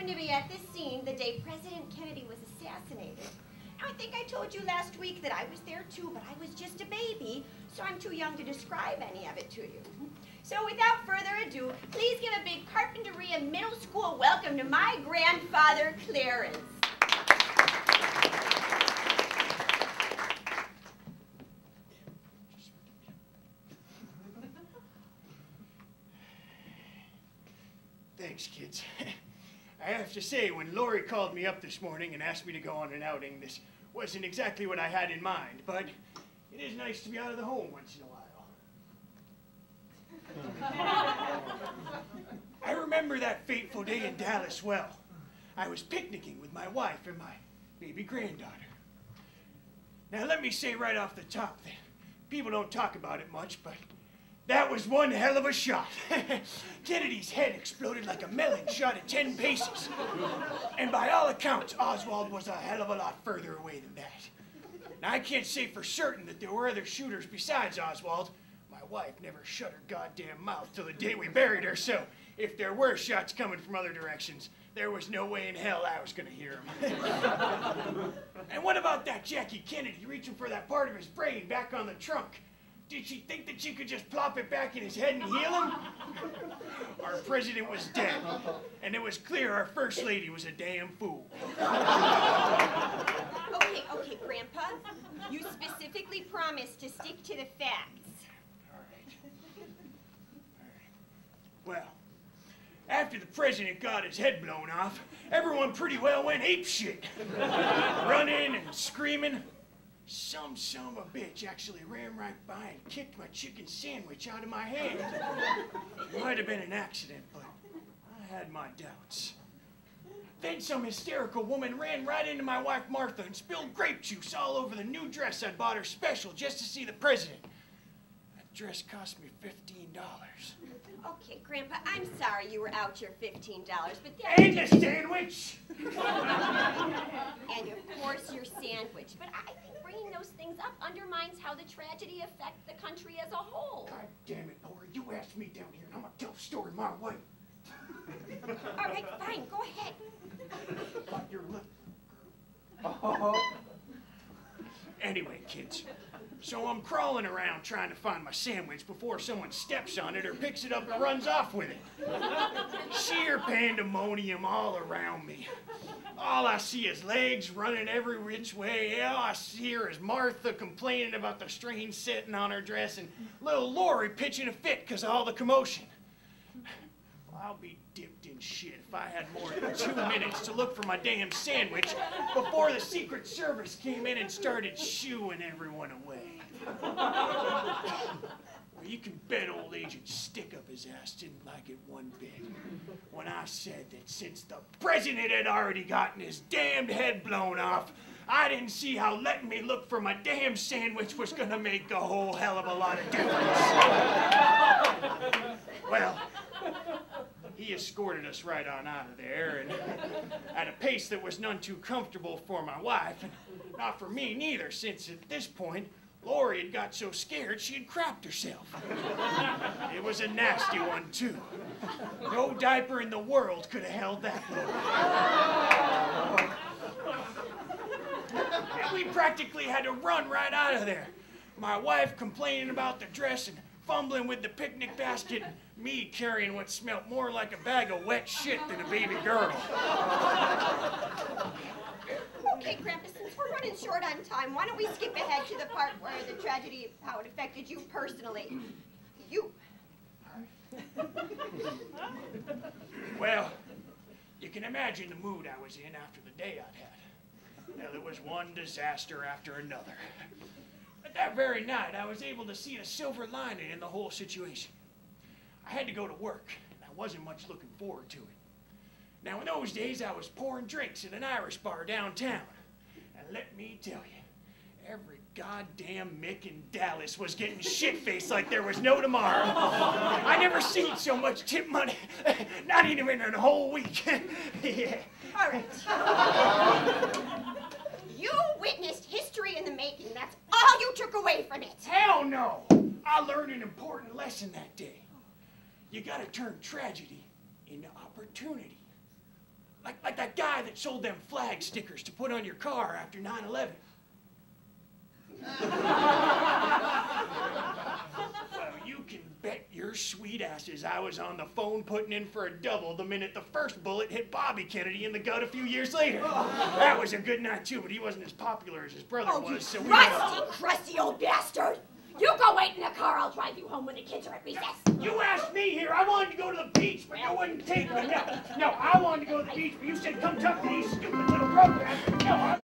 happened to be at this scene the day President Kennedy was assassinated. Now, I think I told you last week that I was there too, but I was just a baby, so I'm too young to describe any of it to you. So without further ado, please give a big Carpinteria Middle School welcome to my grandfather, Clarence. Thanks, kids. I have to say, when Lori called me up this morning and asked me to go on an outing, this wasn't exactly what I had in mind, but it is nice to be out of the home once in a while. I remember that fateful day in Dallas well. I was picnicking with my wife and my baby granddaughter. Now, let me say right off the top that people don't talk about it much, but that was one hell of a shot. Kennedy's head exploded like a melon shot at 10 paces. And by all accounts, Oswald was a hell of a lot further away than that. Now, I can't say for certain that there were other shooters besides Oswald. My wife never shut her goddamn mouth till the day we buried her, so if there were shots coming from other directions, there was no way in hell I was gonna hear them. And what about that Jackie Kennedy reaching for that part of his brain back on the trunk? Did she think that she could just plop it back in his head and heal him? Our president was dead, and it was clear our first lady was a damn fool. Okay, Grandpa. You specifically promised to stick to the facts. All right. Well, after the president got his head blown off, everyone pretty well went apeshit. Running and screaming. Some son of a bitch actually ran right by and kicked my chicken sandwich out of my hand. It might have been an accident, but I had my doubts. Then some hysterical woman ran right into my wife Martha and spilled grape juice all over the new dress I'd bought her special just to see the president. That dress cost me $15. Okay, Grandpa, I'm sorry you were out your $15, but that... And the sandwich! And of course your sandwich. But I think bringing those things up undermines how the tragedy affects the country as a whole. God damn it, Laura, you asked me down here and I'm gonna tell the story my way. All right, fine, go ahead. Got your lip. Oh. Anyway, kids, so I'm crawling around trying to find my sandwich before someone steps on it or picks it up and runs off with it. Sheer pandemonium all around me. All I see is legs running every which way. All I hear is Martha complaining about the strange setting on her dress and little Lori pitching a fit because of all the commotion. Well, I'll be dipped in shit if I had more than 2 minutes to look for my damn sandwich before the Secret Service came in and started shooing everyone away. Well, you can bet old Agent Stick-Up his ass didn't like it one bit when I said that since the president had already gotten his damned head blown off, I didn't see how letting me look for my damn sandwich was gonna make a whole hell of a lot of difference. Well, he escorted us right on out of there, and at a pace that was none too comfortable for my wife, and not for me neither, since at this point, Lori had got so scared she had crapped herself. It was a nasty one, too. No diaper in the world could have held that load. And we practically had to run right out of there. My wife complaining about the dress and fumbling with the picnic basket, and me carrying what smelled more like a bag of wet shit than a baby girl. Okay, Grandpa, since we're running short on time, why don't we skip ahead to the part where the tragedy, how it affected you personally. You. Well, you can imagine the mood I was in after the day I'd had. Now, there was one disaster after another. But that very night, I was able to see a silver lining in the whole situation. I had to go to work, and I wasn't much looking forward to it. Now, in those days, I was pouring drinks in an Irish bar downtown. And let me tell you, every goddamn Mick in Dallas was getting shit-faced like there was no tomorrow. I never seen so much tip money, not even in a whole week. Yeah. All right. You witnessed history in the making. That's all you took away from it. Hell no! I learned an important lesson that day. You gotta turn tragedy into opportunity. Like that guy that sold them flag stickers to put on your car after 9/11. Well, you can bet your sweet asses I was on the phone putting in for a double the minute the first bullet hit Bobby Kennedy in the gut a few years later. That was a good night too, but he wasn't as popular as his brother was, so we... Crusty old bastard! You go wait in the car, I'll drive you home when the kids are at recess. You asked me here, I wanted to go to the beach, but you wouldn't take me. No, I wanted to go to the beach, but you said come talk to these stupid little programs. No,